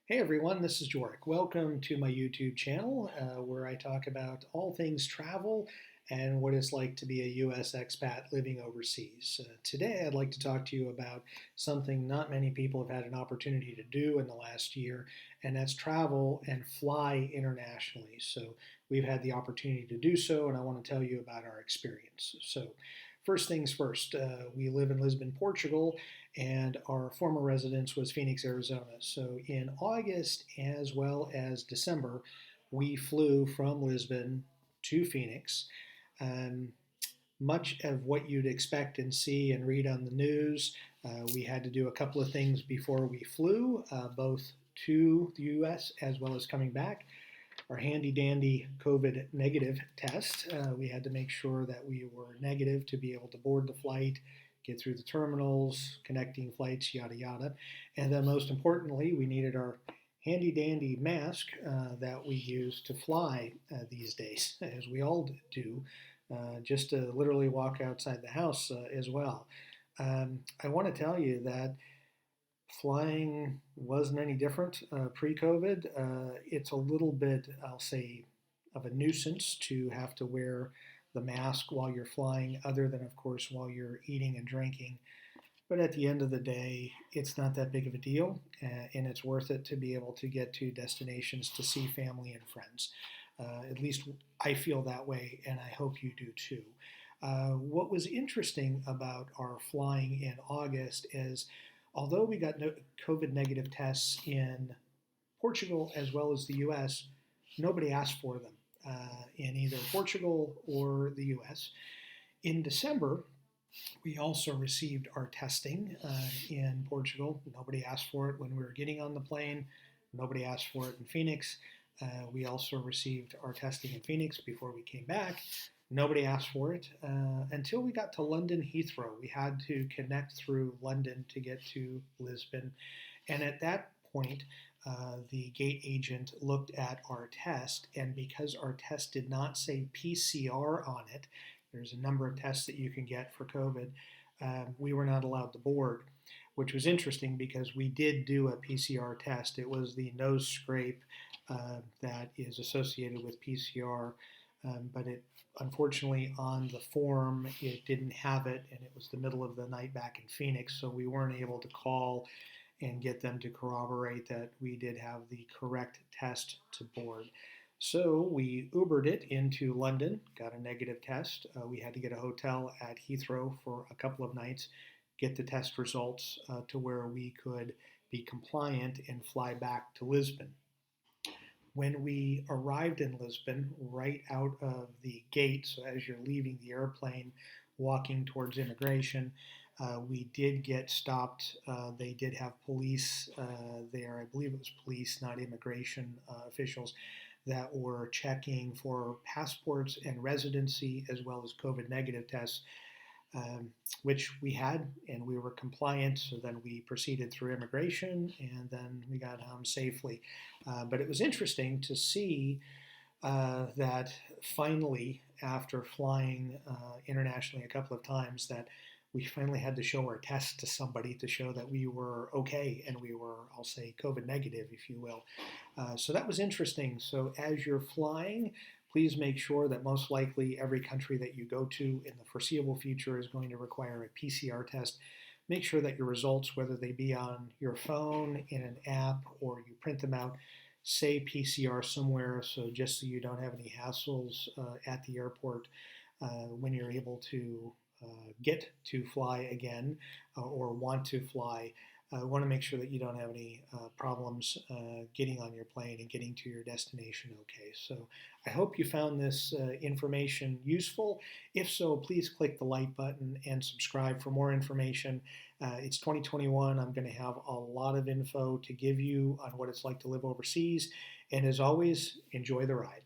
Hey everyone, this is Jorik. Welcome to my YouTube channel where I talk about all things travel and what it's like to be a U.S. expat living overseas. Today I'd like to talk to you about something not many people have had an opportunity to do in the last year, and that's travel and fly internationally. So we've had the opportunity to do so, and I want to tell you about our experience. So first things first, we live in Lisbon, Portugal, and our former residence was Phoenix, Arizona. So in August as well as December, we flew from Lisbon to Phoenix. Um, Much of what you'd expect and see and read on the news. We had to do a couple of things before we flew, both to the US as well as coming back. Our handy dandy COVID negative test. We had to make sure that we were negative to be able to board the flight, get through the terminals, connecting flights, yada yada. And then most importantly, we needed our handy dandy mask that we use to fly these days, as we all do, just to literally walk outside the house as well. I want to tell you that flying wasn't any different pre-COVID. It's a little bit, I'll say, of a nuisance to have to wear the mask while you're flying, other than, of course, while you're eating and drinking. But at the end of the day, it's not that big of a deal, and it's worth it to be able to get to destinations to see family and friends. At least I feel that way, and I hope you do too. What was interesting about our flying in August is although we got COVID negative tests in Portugal as well as the US, nobody asked for them in either Portugal or the US. In December, we also received our testing in Portugal. Nobody asked for it when we were getting on the plane. Nobody asked for it in Phoenix. We also received our testing in Phoenix before we came back. Nobody asked for it until we got to London Heathrow. We had to connect through London to get to Lisbon. And at that point, the gate agent looked at our test, and because our test did not say PCR on it, there's a number of tests that you can get for COVID, we were not allowed to board, which was interesting because we did do a PCR test. It was the nose scrape that is associated with PCR, but it unfortunately on the form it didn't have it, and it was the middle of the night back in Phoenix, so we weren't able to call and get them to corroborate that we did have the correct test to board. So we Ubered it into London, got a negative test. We had to get a hotel at Heathrow for a couple of nights, get the test results to where we could be compliant and fly back to Lisbon. When we arrived in Lisbon, right out of the gate, so as you're leaving the airplane, walking towards immigration, we did get stopped. They did have police there. I believe it was police, not immigration officials, that were checking for passports and residency as well as COVID negative tests, which we had, and we were compliant. So then we proceeded through immigration, and then we got home safely. But it was interesting to see that finally, after flying internationally a couple of times, that we finally had to show our test to somebody to show that we were okay and we were, I'll say, COVID negative, if you will. So that was interesting. So as you're flying, please make sure that most likely every country that you go to in the foreseeable future is going to require a PCR test. Make sure that your results, whether they be on your phone, in an app, or you print them out, say PCR somewhere, so just so you don't have any hassles at the airport when you're able to get to fly again or want to fly. Want to make sure that you don't have any problems getting on your plane and getting to your destination okay. So I hope you found this information useful. If so, please click the like button and subscribe for more information. It's 2021. I'm going to have a lot of info to give you on what it's like to live overseas. And as always, enjoy the ride.